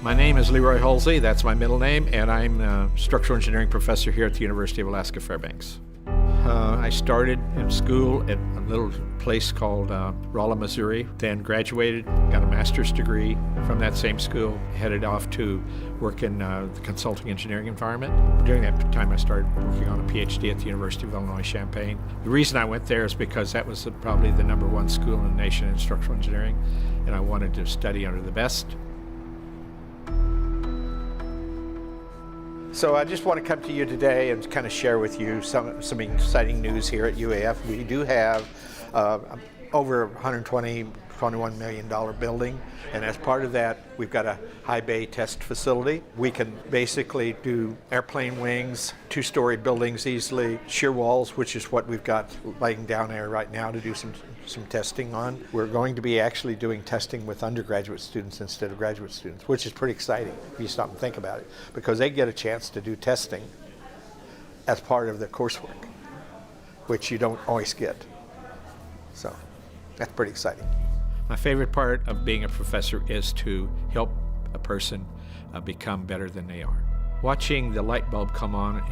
My name is Leroy Halsey, that's my middle name, and I'm a structural engineering professor here at the University of Alaska Fairbanks. I started in school at a little place called Rolla, Missouri, then graduated, got a master's degree from that same school, headed off to work in the consulting engineering environment. During that time I started working on a PhD at the University of Illinois Champaign. The reason I went there is because that was probably the #1 school in the nation in structural engineering, and I wanted to study under the best. So I just want to come to you today and kind of share with you some exciting news here at UAF. We do have over $121 million building, and as part of that, we've got a high bay test facility. We can basically do airplane wings, 2-story buildings easily, shear walls, which is what we've got laying down there right now to do some testing on. We're going to be actually doing testing with undergraduate students instead of graduate students, which is pretty exciting if you stop and think about it, because they get a chance to do testing as part of their coursework, which you don't always get. So that's pretty exciting. My favorite part of being a professor is to help a person become better than they are. Watching the light bulb come on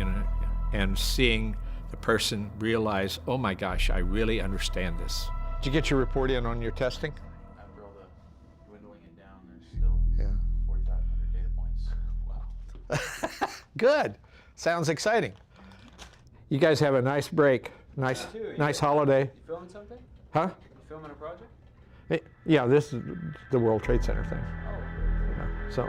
and seeing the person realize, oh my gosh, I really understand this. Did you get your report in on your testing? After all the dwindling it down, there's still 4,500 data points. Wow. Good. Sounds exciting. You guys have a nice break. Nice holiday. You filming something? Huh? You filming a project? Yeah, this is the World Trade Center thing. Oh. Yeah, so.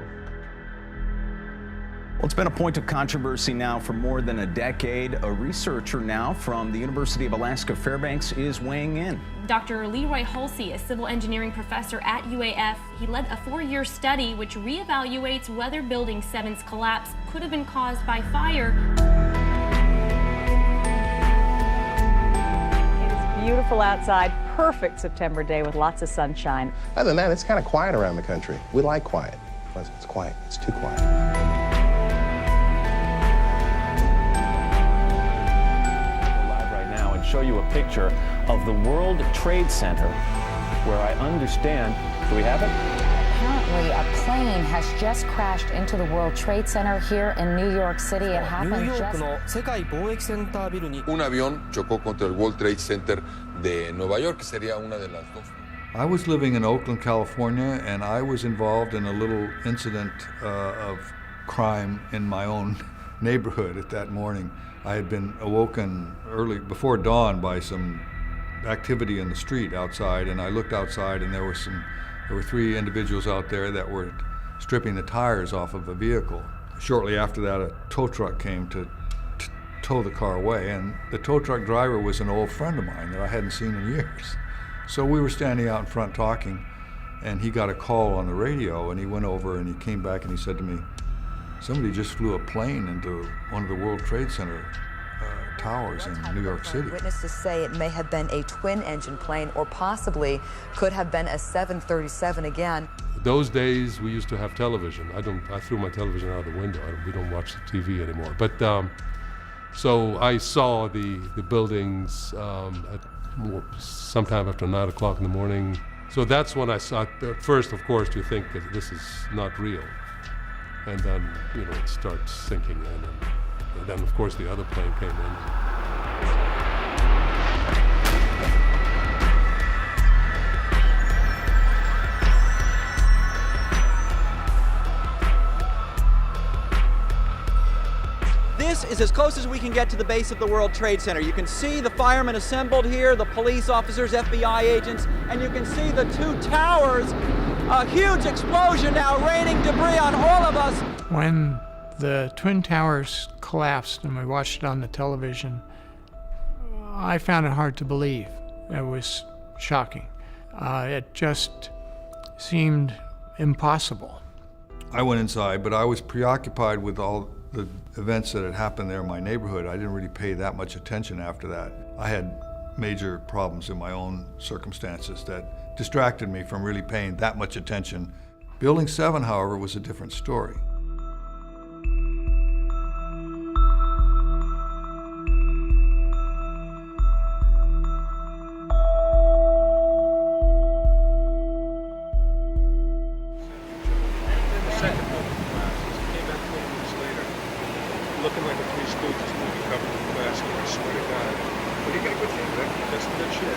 Well, it's been a point of controversy now for more than a decade. A researcher now from the University of Alaska Fairbanks is weighing in. Dr. Leroy Halsey, a civil engineering professor at UAF, he led a 4-year study which reevaluates whether Building 7's collapse could have been caused by fire. It is beautiful outside, perfect September day with lots of sunshine. Other than that, it's kind of quiet around the country. We like quiet. It's quiet. It's too quiet. Show you a picture of the World Trade Center, where I understand, do we have it? Apparently, a plane has just crashed into the World Trade Center here in New York City. It happened Un avión chocó contra el World Trade Center de Nueva York, que sería una de las dos. I was living in Oakland, California, and I was involved in a little incident of crime in my own neighborhood at that morning. I had been awoken early, before dawn, by some activity in the street outside, and I looked outside and there were 3 individuals out there that were stripping the tires off of a vehicle. Shortly after that, a tow truck came to tow the car away, and the tow truck driver was an old friend of mine that I hadn't seen in years. So we were standing out in front talking, and he got a call on the radio, and he went over and he came back and he said to me, somebody just flew a plane into one of the World Trade Center towers in New York City. Witnesses say it may have been a twin-engine plane, or possibly could have been a 737 again. Those days we used to have television. I threw my television out of the window. We don't watch the TV anymore. But so I saw the buildings sometime after 9 o'clock in the morning. So that's when I saw. At first, of course, you think that this is not real. And then, it starts sinking in. And then, of course, the other plane came in. This is as close as we can get to the base of the World Trade Center. You can see the firemen assembled here, the police officers, FBI agents, and you can see the 2 towers. A huge explosion now, raining debris on all of us. When the Twin Towers collapsed and we watched it on the television, I found it hard to believe. It was shocking. It just seemed impossible. I went inside, but I was preoccupied with all the events that had happened there in my neighborhood. I didn't really pay that much attention after that. I had major problems in my own circumstances that distracted me from really paying that much attention. Building 7, however, was a different story. Second Good shit.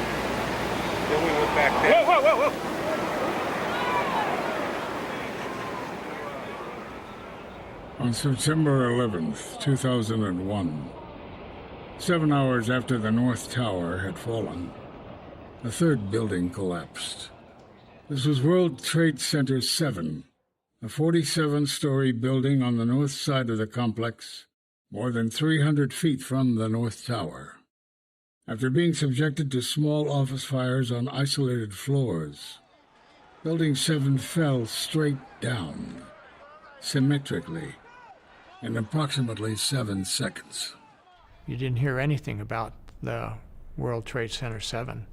Then we went back there. Whoa, whoa, whoa, whoa! On September 11th, 2001, 7 hours after the North Tower had fallen, a third building collapsed. This was World Trade Center 7, a 47-story building on the north side of the complex, more than 300 feet from the North Tower. After being subjected to small office fires on isolated floors, Building 7 fell straight down, symmetrically, in approximately 7 seconds. You didn't hear anything about the World Trade Center 7,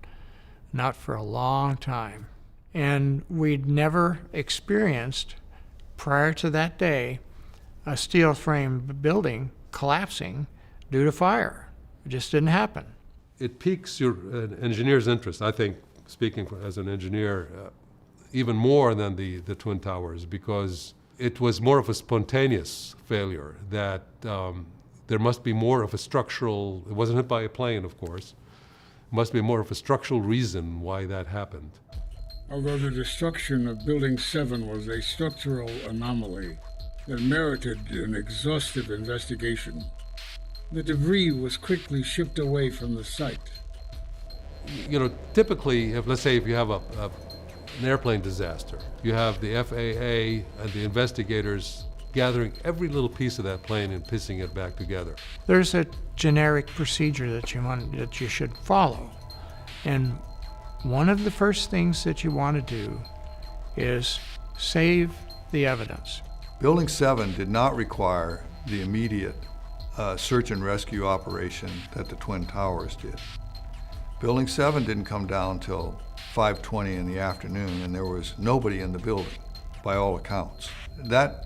not for a long time. And we'd never experienced, prior to that day, a steel frame building collapsing due to fire. It just didn't happen. It piques your engineer's interest, I think, speaking as an engineer, even more than the Twin Towers, because it was more of a spontaneous failure, that there must be more of a structural, it wasn't hit by a plane, of course, must be more of a structural reason why that happened. Although the destruction of Building 7 was a structural anomaly that merited an exhaustive investigation, the debris was quickly shipped away from the site. You know, typically, let's say if you have an airplane disaster, you have the FAA and the investigators gathering every little piece of that plane and piecing it back together. There's a generic procedure that you should follow. And one of the first things that you want to do is save the evidence. Building 7 did not require the immediate search and rescue operation that the Twin Towers did. Building 7 didn't come down till 5:20 in the afternoon, and there was nobody in the building, by all accounts. That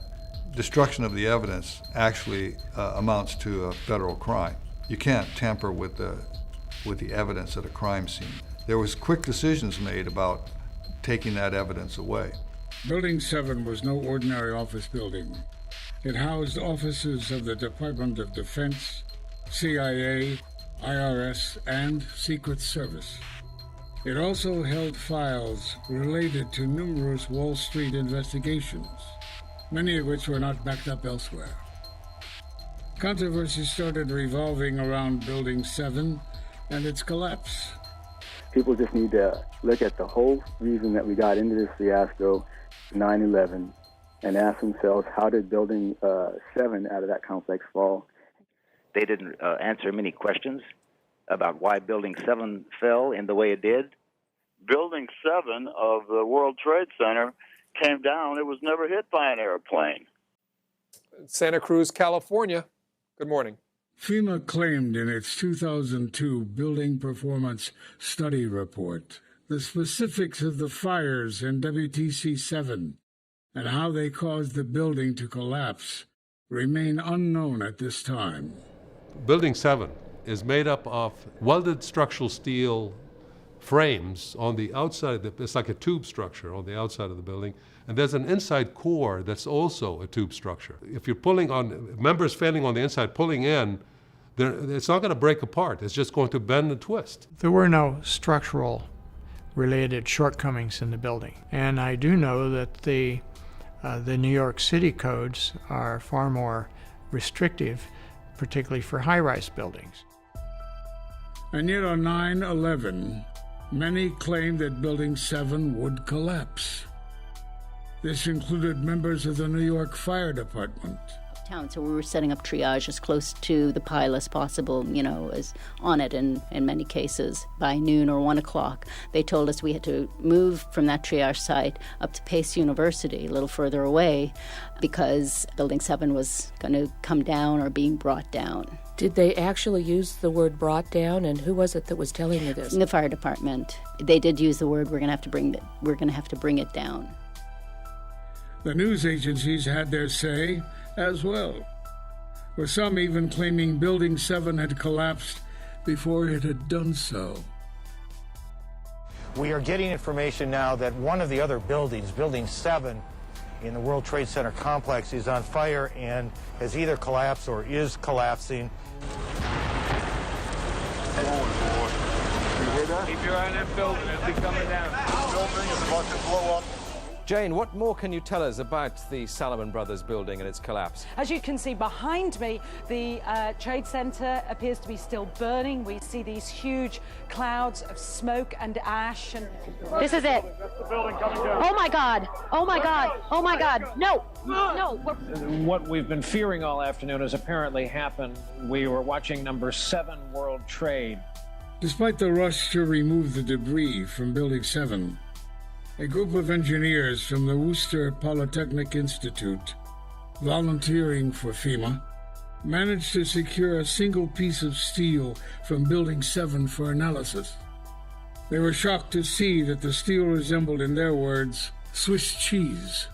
destruction of the evidence actually amounts to a federal crime. You can't tamper with the evidence at a crime scene. There was quick decisions made about taking that evidence away. Building 7 was no ordinary office building. It housed offices of the Department of Defense, CIA, IRS, and Secret Service. It also held files related to numerous Wall Street investigations, many of which were not backed up elsewhere. Controversy started revolving around Building 7 and its collapse. People just need to look at the whole reason that we got into this fiasco, 9/11, and ask themselves, how did Building 7 out of that complex fall? They didn't answer many questions about why Building 7 fell in the way it did. Building 7 of the World Trade Center came down. It was never hit by an airplane. Santa Cruz, California. Good morning. FEMA claimed in its 2002 Building Performance Study Report the specifics of the fires in WTC 7 and how they caused the building to collapse remain unknown at this time. Building 7 is made up of welded structural steel frames on the outside. It's like a tube structure on the outside of the building. And there's an inside core that's also a tube structure. If you're pulling on, members failing on the inside, pulling in, it's not going to break apart. It's just going to bend and twist. There were no structural related shortcomings in the building. And I do know that the New York City codes are far more restrictive, particularly for high-rise buildings. And yet on 9/11, many claimed that Building 7 would collapse. This included members of the New York Fire Department. So we were setting up triage as close to the pile as possible, as on it in many cases. By noon or 1 o'clock, they told us we had to move from that triage site up to Pace University, a little further away, because Building 7 was going to come down or being brought down. Did they actually use the word brought down, and who was it that was telling you this? The fire department. They did use the word, we're going to have to bring it down. The news agencies had their say as well, with some even claiming Building 7 had collapsed before it had done so. We are getting information now that one of the other buildings, Building 7, in the World Trade Center complex, is on fire and has either collapsed or is collapsing. You hear that? Keep your eye on that building. It'll be coming down. The building is about to blow up. Jane, what more can you tell us about the Salomon Brothers building and its collapse? As you can see behind me, the Trade Center appears to be still burning. We see these huge clouds of smoke and ash. And this is it. That's the building coming down. Oh my God! Oh my God! Oh my God! No! No! What we've been fearing all afternoon has apparently happened. We were watching number 7 World Trade. Despite the rush to remove the debris from Building 7, a group of engineers from the Worcester Polytechnic Institute, volunteering for FEMA, managed to secure a single piece of steel from Building 7 for analysis. They were shocked to see that the steel resembled, in their words, Swiss cheese.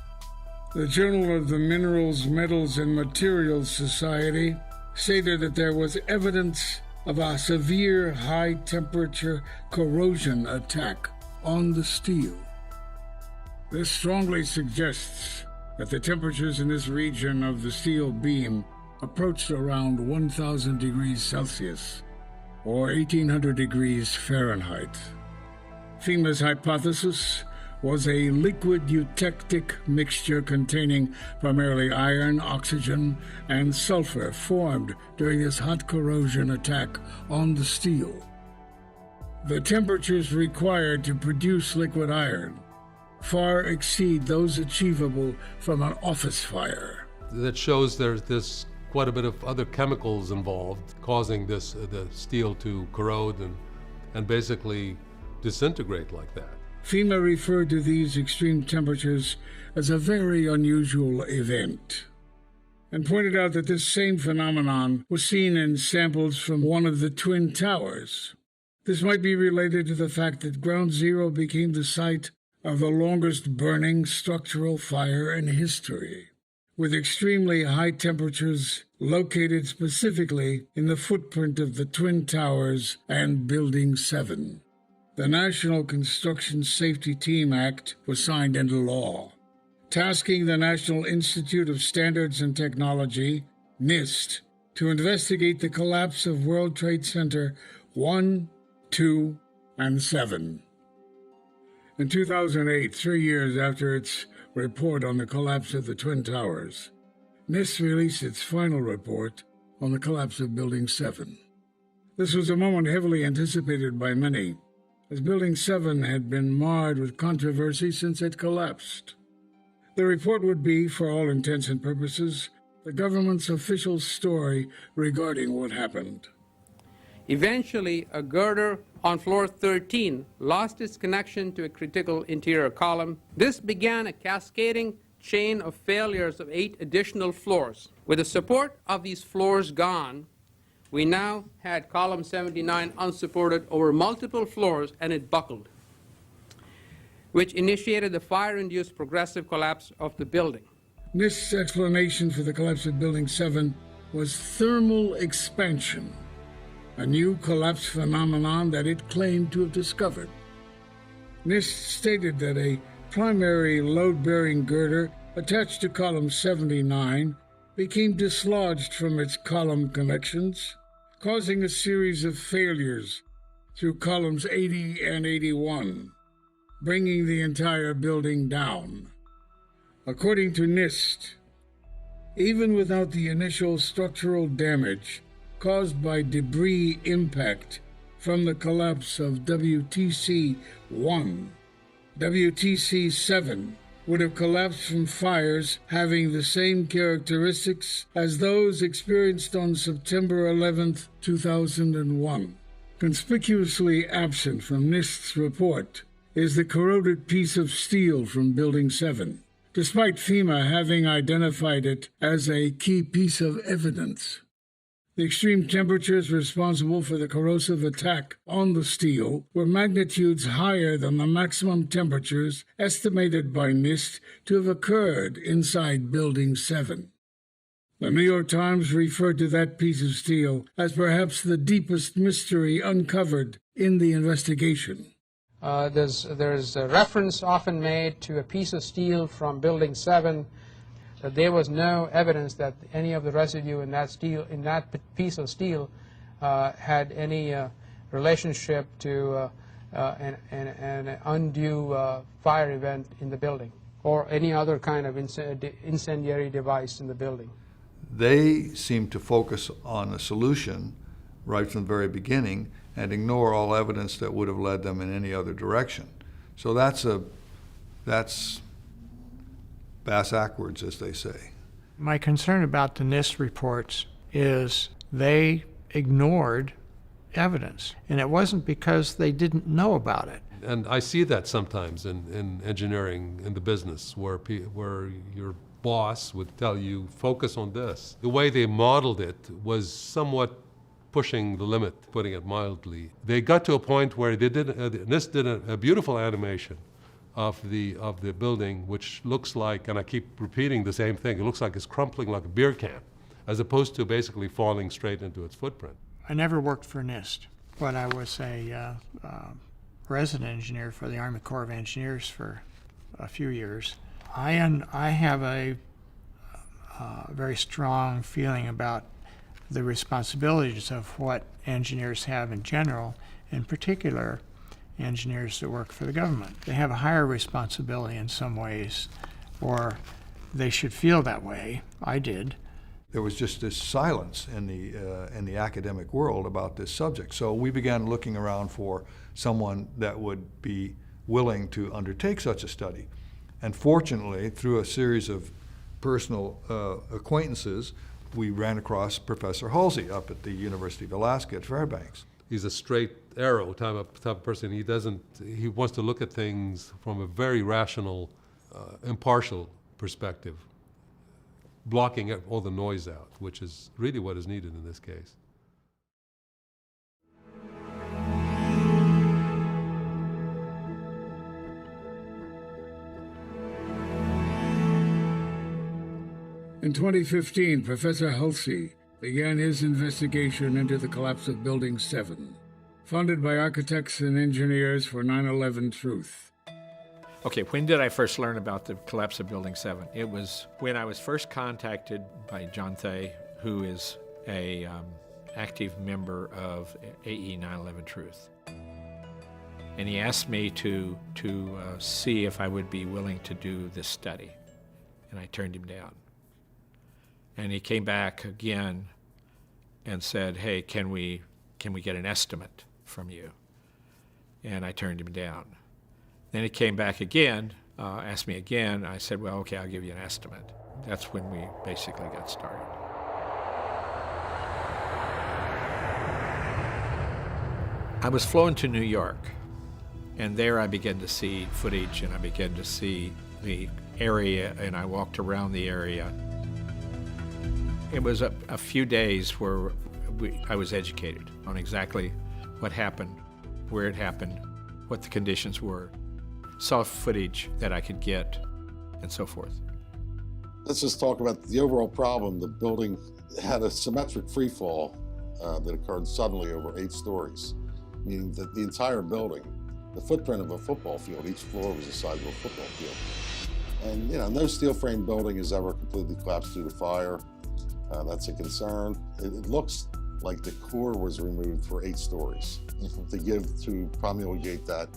The Journal of the Minerals, Metals, and Materials Society stated that there was evidence of a severe high-temperature corrosion attack on the steel. This strongly suggests that the temperatures in this region of the steel beam approached around 1,000 degrees Celsius, or 1,800 degrees Fahrenheit. FEMA's hypothesis was a liquid eutectic mixture containing primarily iron, oxygen, and sulfur formed during this hot corrosion attack on the steel. The temperatures required to produce liquid iron far exceed those achievable from an office fire. That shows there's quite a bit of other chemicals involved, causing the steel to corrode and basically disintegrate like that. FEMA referred to these extreme temperatures as a very unusual event, and pointed out that this same phenomenon was seen in samples from one of the Twin Towers. This might be related to the fact that Ground Zero became the site of the longest burning structural fire in history, with extremely high temperatures located specifically in the footprint of the Twin Towers and Building 7. The National Construction Safety Team Act was signed into law, tasking the National Institute of Standards and Technology, NIST, to investigate the collapse of World Trade Center 1, 2, and 7. In 2008, 3 years after its report on the collapse of the Twin Towers, NIST released its final report on the collapse of Building 7. This was a moment heavily anticipated by many, as Building 7 had been marred with controversy since it collapsed. The report would be, for all intents and purposes, the government's official story regarding what happened. Eventually, a girder on floor 13 lost its connection to a critical interior column. This began a cascading chain of failures of 8 additional floors. With the support of these floors gone, we now had column 79 unsupported over multiple floors, and it buckled, which initiated the fire-induced progressive collapse of the building. NIST's explanation for the collapse of Building 7 was thermal expansion, a new collapse phenomenon that it claimed to have discovered. NIST stated that a primary load-bearing girder attached to column 79 became dislodged from its column connections, causing a series of failures through columns 80 and 81, bringing the entire building down. According to NIST, even without the initial structural damage caused by debris impact from the collapse of WTC-1, WTC-7 would have collapsed from fires having the same characteristics as those experienced on September 11, 2001. Conspicuously absent from NIST's report is the corroded piece of steel from Building 7, despite FEMA having identified it as a key piece of evidence. The extreme temperatures responsible for the corrosive attack on the steel were magnitudes higher than the maximum temperatures estimated by NIST to have occurred inside Building 7. The New York Times referred to that piece of steel as perhaps the deepest mystery uncovered in the investigation. There's a reference often made to a piece of steel from Building 7. That there was no evidence that any of the residue in that piece of steel, had any relationship to an undue fire event in the building or any other kind of incendiary device in the building. They seem to focus on a solution right from the very beginning and ignore all evidence that would have led them in any other direction. So that's bass backwards, as they say. My concern about the NIST reports is they ignored evidence, and it wasn't because they didn't know about it. And I see that sometimes in engineering, in the business, where your boss would tell you, focus on this. The way they modeled it was somewhat pushing the limit, putting it mildly. They got to a point where they did, NIST did a beautiful animation of the building, which looks like, and I keep repeating the same thing, it looks like it's crumpling like a beer can, as opposed to basically falling straight into its footprint. I never worked for NIST, but I was a resident engineer for the Army Corps of Engineers for a few years. I have a very strong feeling about the responsibilities of what engineers have in general, in particular engineers that work for the government. They have a higher responsibility in some ways, or they should feel that way. I did. There was just this silence in the academic world about this subject. So we began looking around for someone that would be willing to undertake such a study. And fortunately, through a series of personal acquaintances, we ran across Professor Halsey up at the University of Alaska at Fairbanks. He's a straight arrow type of person. He wants to look at things from a very rational, impartial perspective, blocking all the noise out, which is really what is needed in this case. In 2015, Professor Halsey began his investigation into the collapse of Building 7, funded by architects and engineers for 9/11 Truth. Okay, when did I first learn about the collapse of Building 7? It was when I was first contacted by John Thay, who is a active member of AE 9/11 Truth. And he asked me to see if I would be willing to do this study, and I turned him down. And he came back again and said, hey, can we get an estimate from you? And I turned him down. Then he came back again, asked me again. I said, well, okay, I'll give you an estimate. That's when we basically got started. I was flown to New York, and there I began to see footage, and I began to see the area, and I walked around the area. It was a few days where I was educated on exactly what happened, where it happened, what the conditions were, saw footage that I could get, and so forth. Let's just talk about the overall problem. The building had a symmetric free fall that occurred suddenly over 8 stories, meaning that the entire building, the footprint of a football field, each floor was the size of a football field. And no steel frame building has ever completely collapsed due to fire. That's a concern. It looks like the core was removed for 8 stories to promulgate that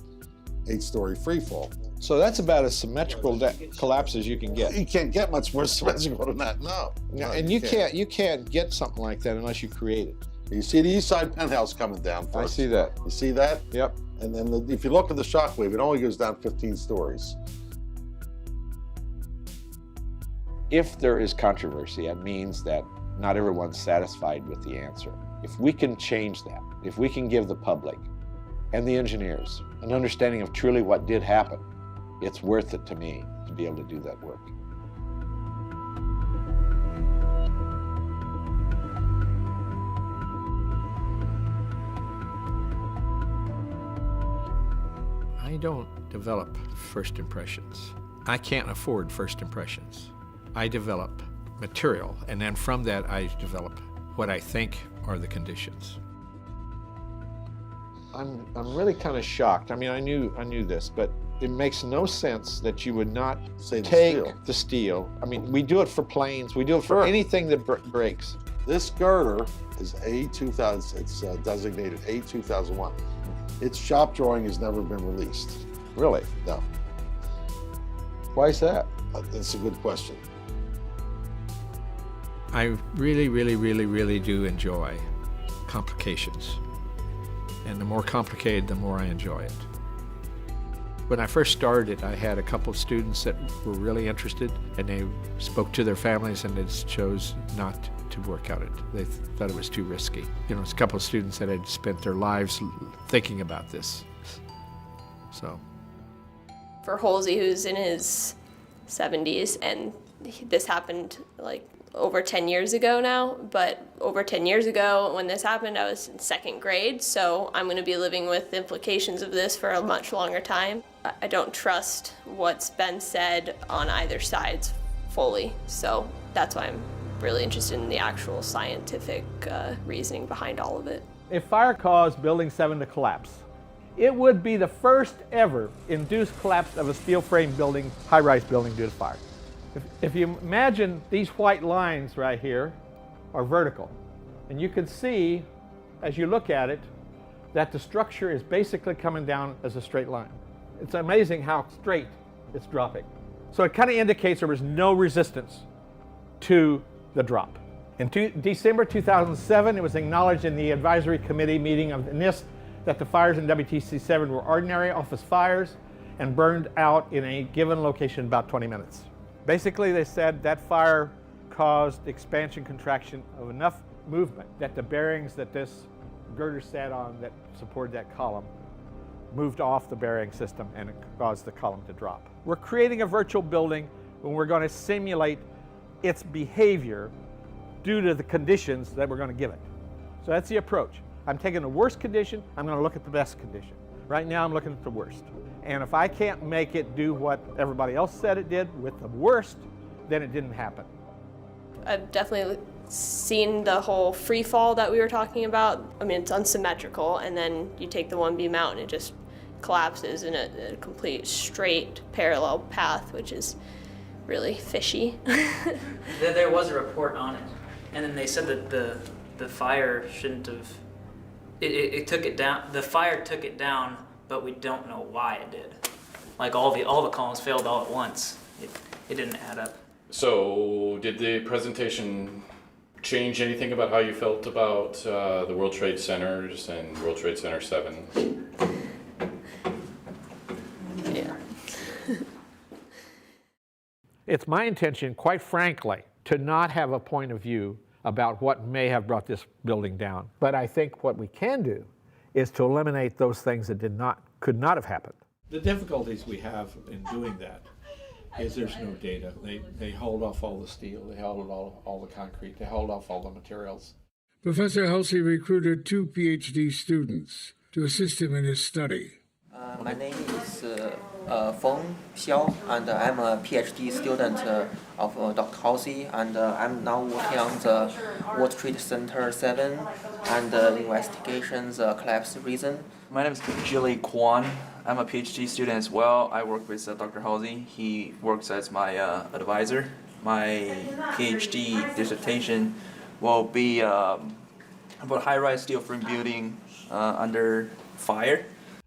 8-story free fall. So that's about as symmetrical collapse as you can get. You can't get much more symmetrical than that, no. And you can't get something like that unless you create it. You see the east side penthouse coming down first. I see that. You see that? Yep. And then if you look at the shockwave, it only goes down 15 stories. If there is controversy, that means that not everyone's satisfied with the answer. If we can change that, if we can give the public and the engineers an understanding of truly what did happen, it's worth it to me to be able to do that work. I don't develop first impressions. I can't afford first impressions. I develop material, and then from that I develop what I think are the conditions. I'm really kind of shocked. I mean, I knew this, but it makes no sense that you would not take the steel. I mean, we do it for planes. We do it for anything that breaks. This girder is A2000. It's designated A2001. Its shop drawing has never been released. Really? No. Why is that? That's a good question. I really do enjoy complications. And the more complicated, the more I enjoy it. When I first started, I had a couple of students that were really interested, and they spoke to their families and they just chose not to work out it. They thought it was too risky. You know, it's a couple of students that had spent their lives thinking about this. So. For Halsey, who's in his 70s, and this happened like over 10 years ago now, but over 10 years ago when this happened, I was in 2nd grade, so I'm going to be living with the implications of this for a much longer time. I don't trust what's been said on either side fully, so that's why I'm really interested in the actual scientific reasoning behind all of it. If fire caused Building 7 to collapse, it would be the first ever induced collapse of a steel frame building, high-rise building due to fire. If you imagine these white lines right here are vertical, and you can see as you look at it that the structure is basically coming down as a straight line. It's amazing how straight it's dropping. So it kind of indicates there was no resistance to the drop. In December 2007, it was acknowledged in the advisory committee meeting of NIST that the fires in WTC-7 were ordinary office fires and burned out in a given location in about 20 minutes. Basically, they said that fire caused expansion contraction of enough movement that the bearings that this girder sat on that supported that column moved off the bearing system, and it caused the column to drop. We're creating a virtual building when we're going to simulate its behavior due to the conditions that we're going to give it. So that's the approach. I'm taking the worst condition, I'm going to look at the best condition. Right now I'm looking at the worst. And if I can't make it do what everybody else said it did with the worst, then it didn't happen. I've definitely seen the whole free fall that we were talking about. I mean, it's unsymmetrical, and then you take the one beam out and it just collapses in a complete straight parallel path, which is really fishy. There was a report on it, and then they said that the fire shouldn't have. It took it down. The fire took it down, but we don't know why it did. Like all the columns failed all at once. It didn't add up. So, did the presentation change anything about how you felt about the World Trade Centers and World Trade Center 7? Yeah. It's my intention, quite frankly, to not have a point of view about what may have brought this building down. But I think what we can do is to eliminate those things that could not have happened. The difficulties we have in doing that is there's no data. They hold off all the steel, they hold all the concrete, they hold off all the materials. Professor Halsey recruited 2 PhD students to assist him in his study. My name is Feng Xiao, and I'm a PhD student of Dr. Halsey, and I'm now working on the World Trade Center 7 and investigations collapse reason. My name is Jilly Kwan. I'm a PhD student as well. I work with Dr. Halsey. He works as my advisor. My PhD dissertation will be about high-rise steel frame building under fire.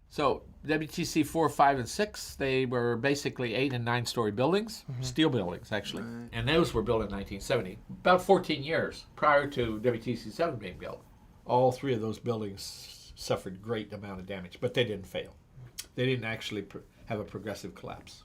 So WTC 4, 5, and 6, they were basically 8- and 9-story buildings, steel buildings actually. Right. And those were built in 1970, about 14 years prior to WTC 7 being built. All 3 of those buildings suffered great amount of damage, but they didn't fail. They didn't actually have a progressive collapse.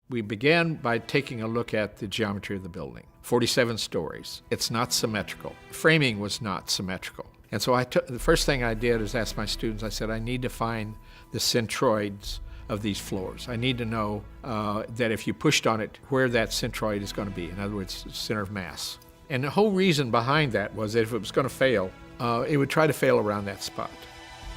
We began by taking a look at the geometry of the building. 47 stories. It's not symmetrical. Framing was not symmetrical. And so the first thing I did is ask my students, I said, I need to find the centroids of these floors. I need to know that if you pushed on it, where that centroid is going to be. In other words, center of mass. And the whole reason behind that was that if it was going to fail, it would try to fail around that spot.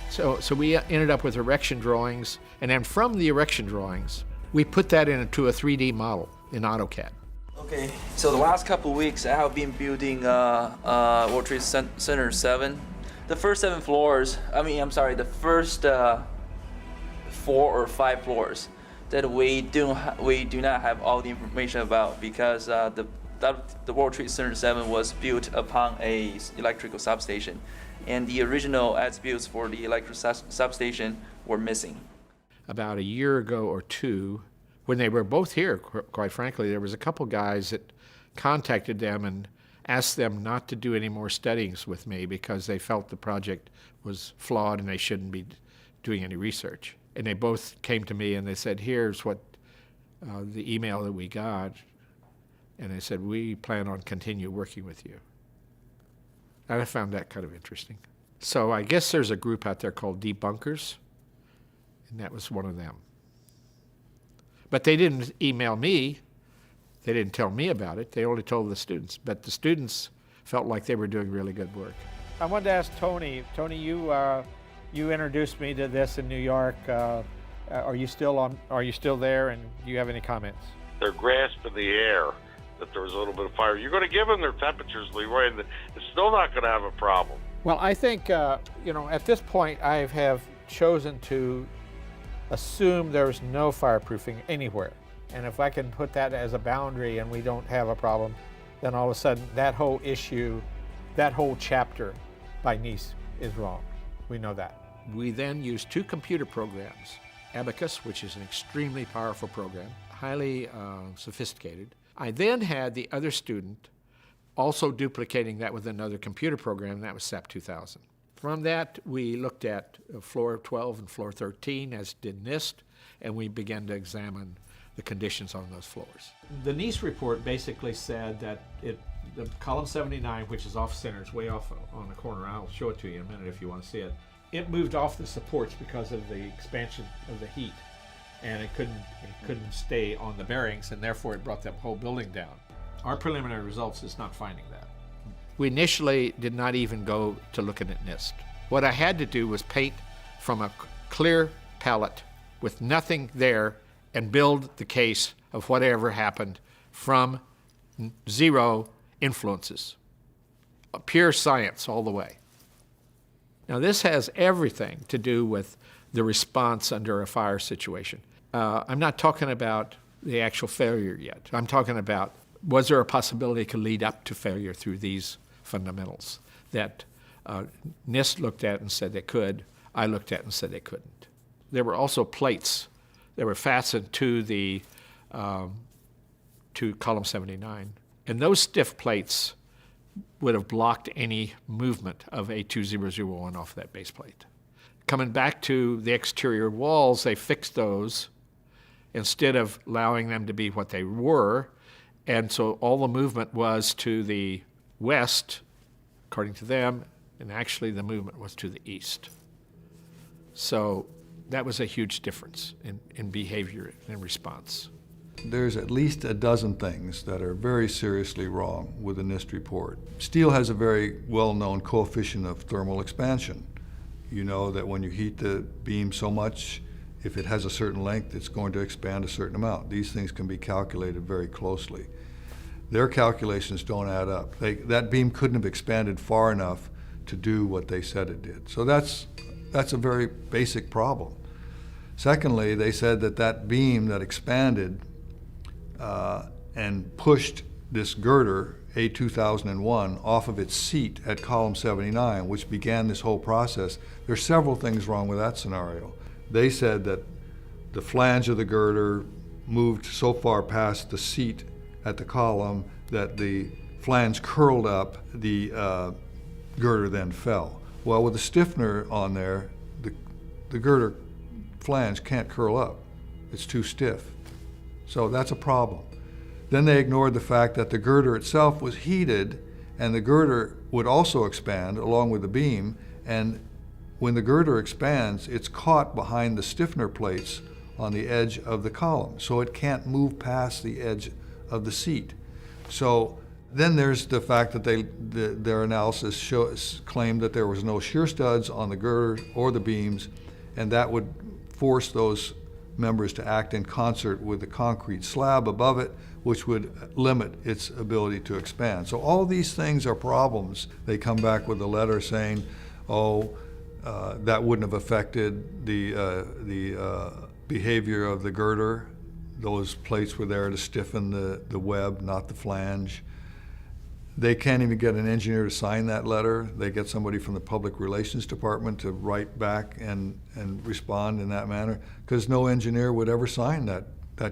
So we ended up with erection drawings, and then from the erection drawings, we put that into a 3D model in AutoCAD. Okay, so the last couple of weeks I have been building World Trade Center 7. The first 7 floors, the first 4 or 5 floors that we do not have all the information about, because the World Trade Center 7 was built upon a electrical substation. and the original as-built for the electric substation were missing. About a year ago or two, when they were both here, quite frankly, there was a couple guys that contacted them and asked them not to do any more studies with me because they felt the project was flawed and they shouldn't be doing any research. And they both came to me and they said, here's what the email that we got. And they said, we plan on continue working with you. And I found that kind of interesting. So I guess there's a group out there called Debunkers, and that was one of them. But they didn't email me. They didn't tell me about it. They only told the students. But the students felt like they were doing really good work. I wanted to ask Tony. Tony, you introduced me to this in New York. Are you still there, and do you have any comments? They're grasping the air that there was a little bit of fire. You're going to give them their temperatures, Leroy, and it's still not going to have a problem. Well, I think, at this point, I have chosen to assume there's no fireproofing anywhere. And if I can put that as a boundary and we don't have a problem, then all of a sudden that whole issue, that whole chapter by Nice is wrong. We know that. We then used 2 computer programs, Abacus, which is an extremely powerful program, highly sophisticated. I then had the other student also duplicating that with another computer program, and that was SAP 2000. From that, we looked at floor 12 and floor 13, as did NIST, and we began to examine the conditions on those floors. The Nice report basically said that the column 79, which is off-center, it's way off on the corner. I'll show it to you in a minute if you want to see it. It moved off the supports because of the expansion of the heat, and it couldn't stay on the bearings, and therefore it brought the whole building down. Our preliminary results is not finding that. We initially did not even go to looking at NIST. What I had to do was paint from a clear palette with nothing there and build the case of whatever happened from 0 influences. Pure science all the way. Now this has everything to do with the response under a fire situation. I'm not talking about the actual failure yet. I'm talking about, was there a possibility it could lead up to failure through these fundamentals that NIST looked at and said they could, I looked at and said they couldn't. There were also plates that were fastened to the to column 79, and those stiff plates would have blocked any movement of A2001 off that base plate. Coming back to the exterior walls, they fixed those instead of allowing them to be what they were, and so all the movement was to the west, according to them, and actually the movement was to the east. So that was a huge difference in behavior and response. There's at least a dozen things that are very seriously wrong with the NIST report. Steel has a very well-known coefficient of thermal expansion. You know that when you heat the beam so much, if it has a certain length, it's going to expand a certain amount. These things can be calculated very closely. Their calculations don't add up. That beam couldn't have expanded far enough to do what they said it did. So that's a very basic problem. Secondly, they said that beam that expanded and pushed this girder, A2001, off of its seat at column 79, which began this whole process. There's several things wrong with that scenario. They said that the flange of the girder moved so far past the seat at the column that the flange curled up, the girder then fell. Well, with the stiffener on there, the girder flange can't curl up. It's too stiff. So that's a problem. Then they ignored the fact that the girder itself was heated, and the girder would also expand along with the beam, and when the girder expands, it's caught behind the stiffener plates on the edge of the column, so it can't move past the edge of the seat. So then there's the fact that their analysis claimed that there was no shear studs on the girder or the beams, and that would force those members to act in concert with the concrete slab above it, which would limit its ability to expand. So all these things are problems. They come back with a letter saying, that wouldn't have affected the behavior of the girder. Those plates were there to stiffen the web, not the flange. They can't even get an engineer to sign that letter. They get somebody from the Public Relations Department to write back and respond in that manner, because no engineer would ever sign that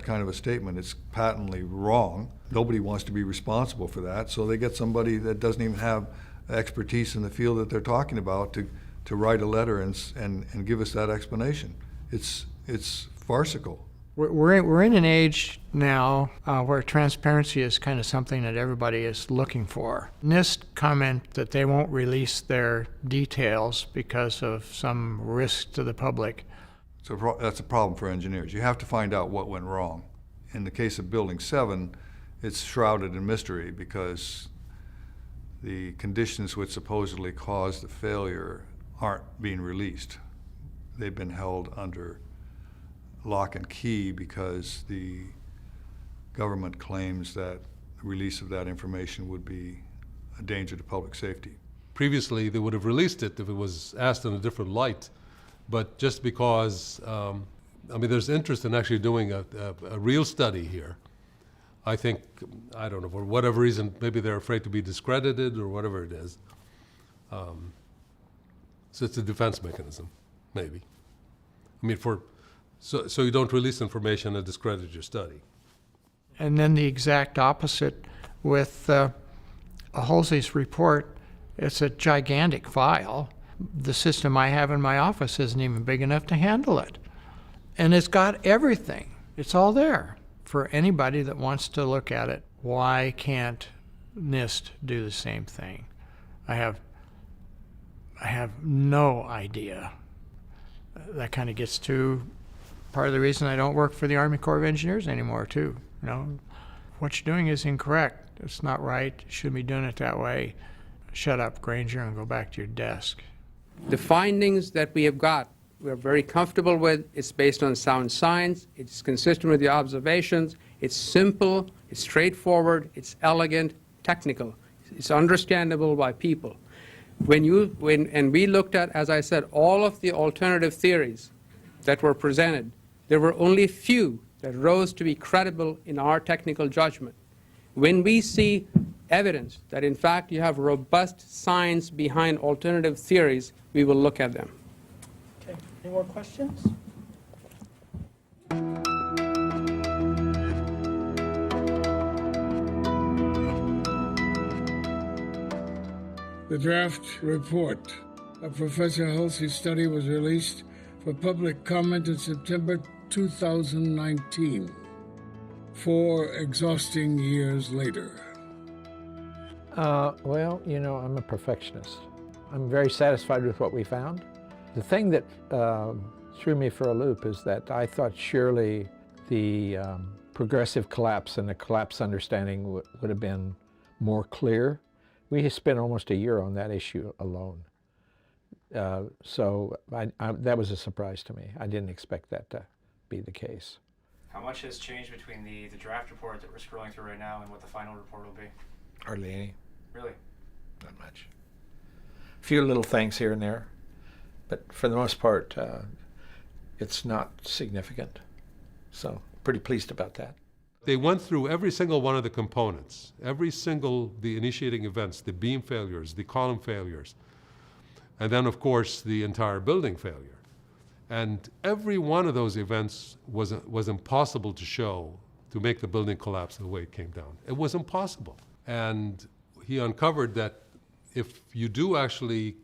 kind of a statement. It's patently wrong. Nobody wants to be responsible for that, so they get somebody that doesn't even have expertise in the field that they're talking about to write a letter and give us that explanation. It's farcical. We're in an age now where transparency is kind of something that everybody is looking for. NIST comment that they won't release their details because of some risk to the public. So that's a problem for engineers. You have to find out what went wrong. In the case of Building 7, it's shrouded in mystery because the conditions which supposedly caused the failure aren't being released. They've been held under lock and key because the government claims that the release of that information would be a danger to public safety. Previously, they would have released it if it was asked in a different light, but just because, there's interest in actually doing a real study here. I think, I don't know, for whatever reason, maybe they're afraid to be discredited or whatever it is. So it's a defense mechanism, maybe. So you don't release information that discredits your study. And then the exact opposite with Halsey's report. It's a gigantic file. The system I have in my office isn't even big enough to handle it. And it's got everything. It's all there for anybody that wants to look at it. Why can't NIST do the same thing? I have no idea. That kind of gets to part of the reason I don't work for the Army Corps of Engineers anymore, too. You know, what you're doing is incorrect. It's not right. You shouldn't be doing it that way. Shut up, Granger, and go back to your desk. The findings that we have got, we're very comfortable with. It's based on sound science. It's consistent with the observations. It's simple. It's straightforward. It's elegant, technical. It's understandable by people. And we looked at, as I said, all of the alternative theories that were presented. There were only few that rose to be credible in our technical judgment. When we see evidence that, in fact, you have robust science behind alternative theories, we will look at them. Okay. Any more questions? The draft report of Professor Halsey's study was released for public comment in September 2019, 4 exhausting years later. Well, you know, I'm a perfectionist. I'm very satisfied with what we found. The thing that threw me for a loop is that I thought surely the progressive collapse and the collapse understanding would have been more clear. We spent almost a year on that issue alone. So that was a surprise to me. I didn't expect that to be the case. How much has changed between the draft report that we're scrolling through right now and what the final report will be? Hardly any. Really? Not much. A few little things here and there, but for the most part, it's not significant. So pretty pleased about that. They went through every single one of the components, the initiating events, the beam failures, the column failures, and then, of course, the entire building failure. And every one of those events was impossible to show to make the building collapse the way it came down. It was impossible. And he uncovered that if you do actually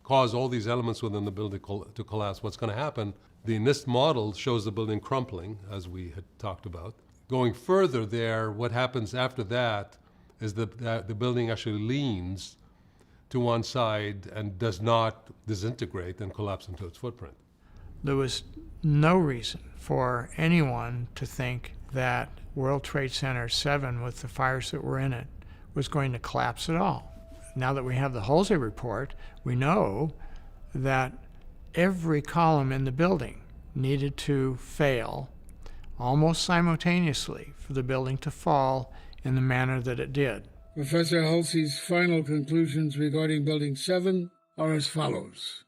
cause all these elements within the building to collapse, what's going to happen, the NIST model shows the building crumpling, as we had talked about. Going further there, what happens after that is that the building actually leans to one side and does not disintegrate and collapse into its footprint. There was no reason for anyone to think that World Trade Center 7, with the fires that were in it, was going to collapse at all. Now that we have the Halsey report, we know that every column in the building needed to fail almost simultaneously for the building to fall in the manner that it did. Professor Halsey's final conclusions regarding Building 7 are as follows.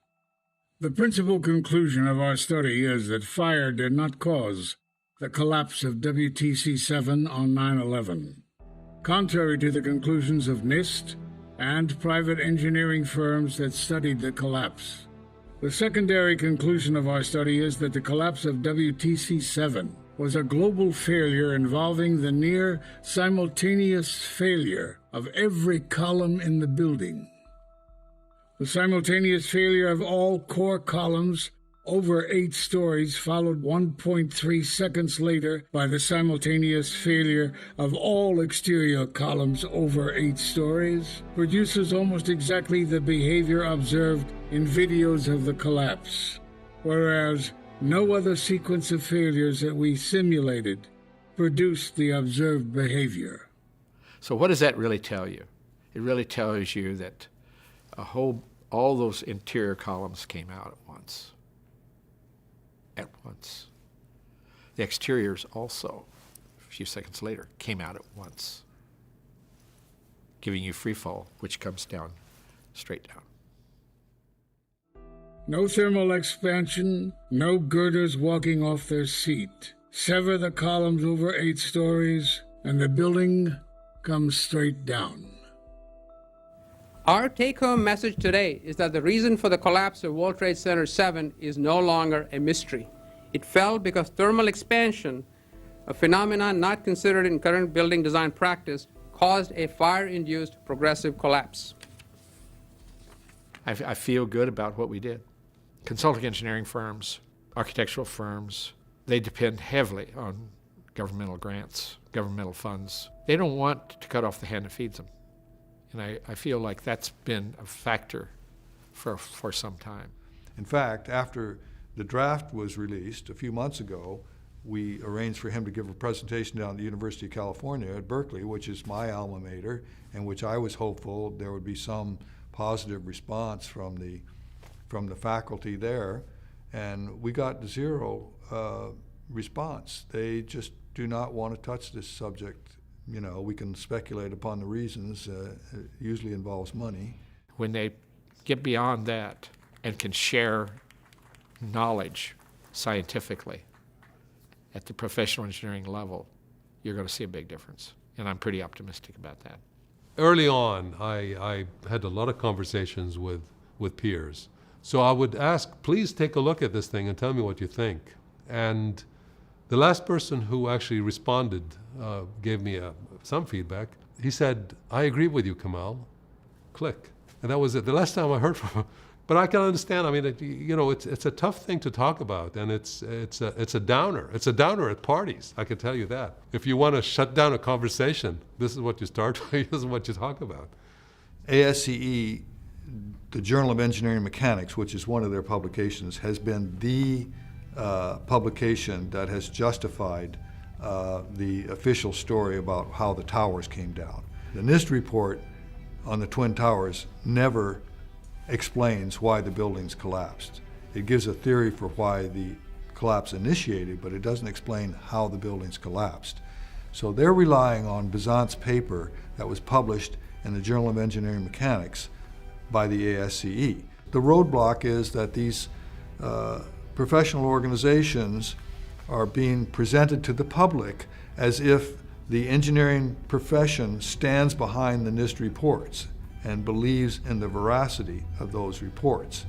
The principal conclusion of our study is that fire did not cause the collapse of WTC-7 on 9/11. contrary to the conclusions of NIST and private engineering firms that studied the collapse. The secondary conclusion of our study is that the collapse of WTC-7 was a global failure involving the near simultaneous failure of every column in the building. The simultaneous failure of all core columns over 8 stories, followed 1.3 seconds later by the simultaneous failure of all exterior columns over 8 stories, produces almost exactly the behavior observed in videos of the collapse, whereas no other sequence of failures that we simulated produced the observed behavior. So what does that really tell you? It really tells you that all those interior columns came out at once. At once. The exteriors also, a few seconds later, came out at once, giving you free fall, which comes down, straight down. No thermal expansion, no girders walking off their seat. Sever the columns over 8 stories, and the building comes straight down. Our take-home message today is that the reason for the collapse of World Trade Center 7 is no longer a mystery. It fell because thermal expansion, a phenomenon not considered in current building design practice, caused a fire-induced progressive collapse. I feel good about what we did. Consulting engineering firms, architectural firms, they depend heavily on governmental grants, governmental funds. They don't want to cut off the hand that feeds them. And I feel like that's been a factor for some time. In fact, after the draft was released a few months ago, we arranged for him to give a presentation down at the University of California at Berkeley, which is my alma mater, and which I was hopeful there would be some positive response from the faculty there. And we got zero response. They just do not want to touch this subject. You know, we can speculate upon the reasons. It usually involves money. When they get beyond that and can share knowledge scientifically at the professional engineering level, you're going to see a big difference. And I'm pretty optimistic about that. Early on, I had a lot of conversations with peers. So I would ask, please take a look at this thing and tell me what you think. And the last person who actually responded gave me some feedback. He said, I agree with you, Kamal. Click. And that was it. The last time I heard from him. But I can understand. I mean, it's a tough thing to talk about, and it's a downer. It's a downer at parties. I can tell you that. If you want to shut down a conversation, this is what you start with. This is what you talk about. ASCE, the Journal of Engineering and Mechanics, which is one of their publications, has been the publication that has justified the official story about how the towers came down. The NIST report on the Twin Towers never explains why the buildings collapsed. It gives a theory for why the collapse initiated, but it doesn't explain how the buildings collapsed. So they're relying on Besant's paper that was published in the Journal of Engineering and Mechanics by the ASCE. The roadblock is that these professional organizations are being presented to the public as if the engineering profession stands behind the NIST reports and believes in the veracity of those reports.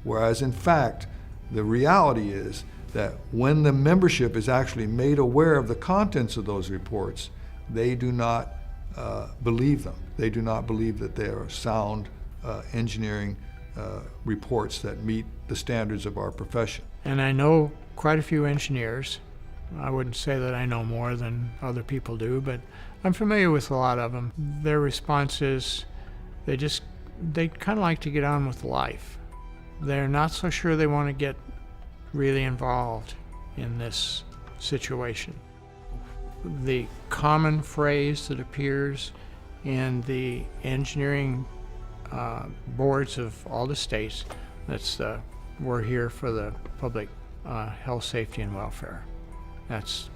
Whereas in fact, the reality is that when the membership is actually made aware of the contents of those reports, they do not believe them. They do not believe that they are sound engineering reports that meet the standards of our profession. And I know quite a few engineers. I wouldn't say that I know more than other people do, but I'm familiar with a lot of them. Their response is they kind of like to get on with life. They're not so sure they want to get really involved in this situation. The common phrase that appears in the engineering boards of all the states, that's we're here for the public health, safety, and welfare. That's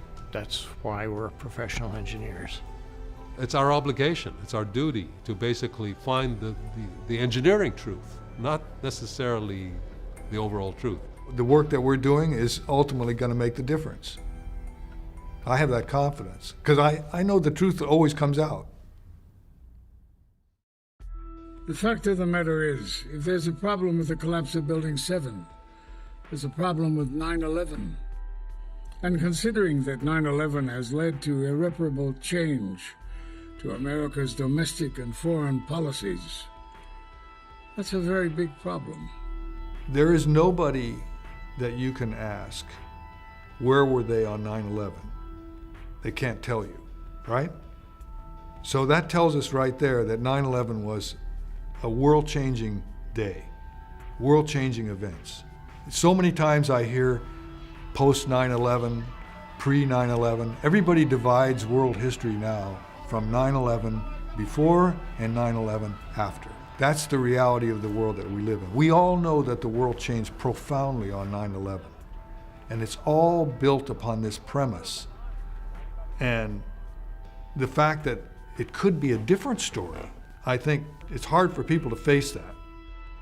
why we're professional engineers. It's our obligation, it's our duty to basically find the engineering truth, not necessarily the overall truth. The work that we're doing is ultimately going to make the difference. I have that confidence, because I know the truth always comes out. The fact of the matter is, if there's a problem with the collapse of Building 7, there's a problem with 9/11. And considering that 9/11 has led to irreparable change to America's domestic and foreign policies, that's a very big problem. There is nobody that you can ask, where were they on 9/11? They can't tell you, right? So that tells us right there that 9/11 was a world-changing day, world-changing events. So many times I hear post 9/11, pre 9/11, everybody divides world history now from 9/11 before and 9/11 after. That's the reality of the world that we live in. We all know that the world changed profoundly on 9/11, and it's all built upon this premise. And the fact that it could be a different story, I think it's hard for people to face that.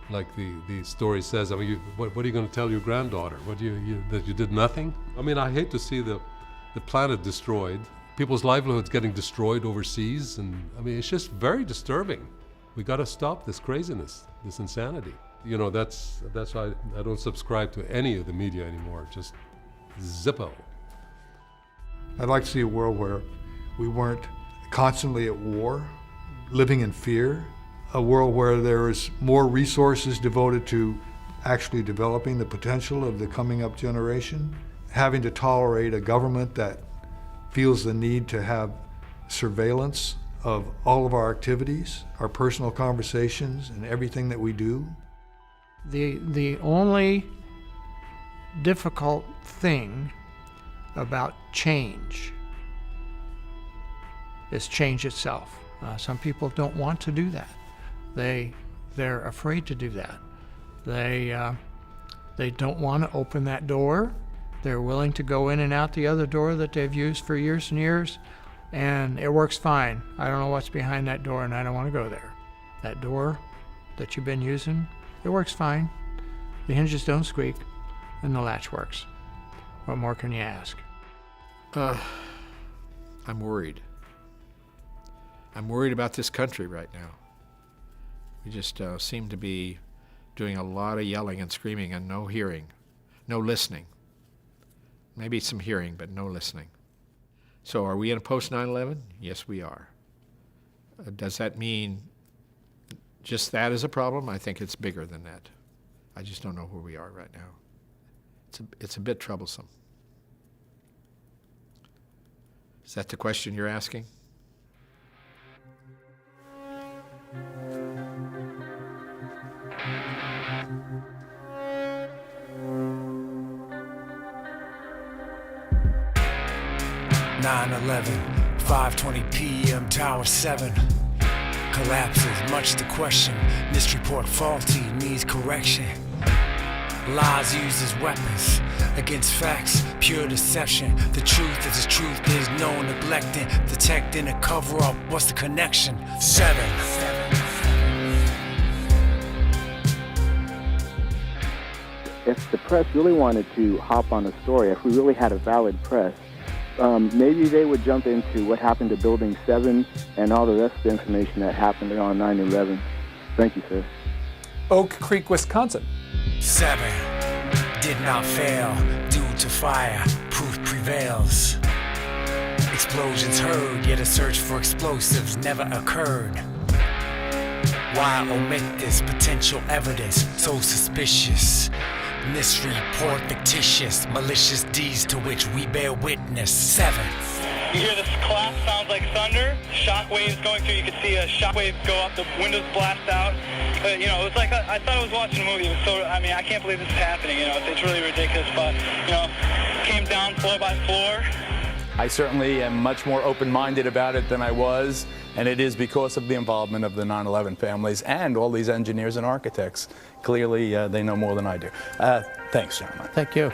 Like the story says, I mean, what are you going to tell your granddaughter? That you did nothing? I mean, I hate to see the planet destroyed, people's livelihoods getting destroyed overseas, and I mean, it's just very disturbing. We got to stop this craziness, this insanity. You know, that's why I don't subscribe to any of the media anymore, just Zippo. I'd like to see a world where we weren't constantly at war, living in fear, a world where there is more resources devoted to actually developing the potential of the coming up generation, having to tolerate a government that feels the need to have surveillance of all of our activities, our personal conversations, and everything that we do. The only difficult thing about change is change itself. Some people don't want to do that. They're afraid to do that. They don't want to open that door. They're willing to go in and out the other door that they've used for years and years, and it works fine. I don't know what's behind that door, and I don't want to go there. That door that you've been using, it works fine. The hinges don't squeak, and the latch works. What more can you ask? I'm worried. I'm worried about this country right now. We just seem to be doing a lot of yelling and screaming and no hearing, no listening. Maybe some hearing, but no listening. So are we in a post 9/11? Yes, we are. Does that mean just that is a problem? I think it's bigger than that. I just don't know where we are right now. It's a bit troublesome. Is that the question you're asking? (9/11, 5:20 p.m. Tower 7 collapses. Much to question. This report faulty, needs correction. Lies used as weapons against facts, pure deception. The truth is the truth, there's no neglecting, detecting a cover-up. What's the connection? 7. If the press really wanted to hop on the story, if we really had a valid press, maybe they would jump into what happened to Building 7 and all the rest of the information that happened on 9/11. Thank you, sir. Oak Creek, Wisconsin. 7 did not fail due to fire. Proof prevails. Explosions heard, yet a search for explosives never occurred. Why omit this potential evidence? So suspicious. This report fictitious, malicious deeds to which we bear witness. 7. You hear this collapse, sounds like thunder. Shock waves going through. You could see a shock wave go up. The windows blast out. But, you know, it was like I thought I was watching a movie. It was so. I mean, I can't believe this is happening. You know, it's really ridiculous. But you know, came down floor by floor. I certainly am much more open-minded about it than I was, and it is because of the involvement of the 9/11 families and all these engineers and architects. Clearly, they know more than I do. Thanks, gentlemen. Thank you.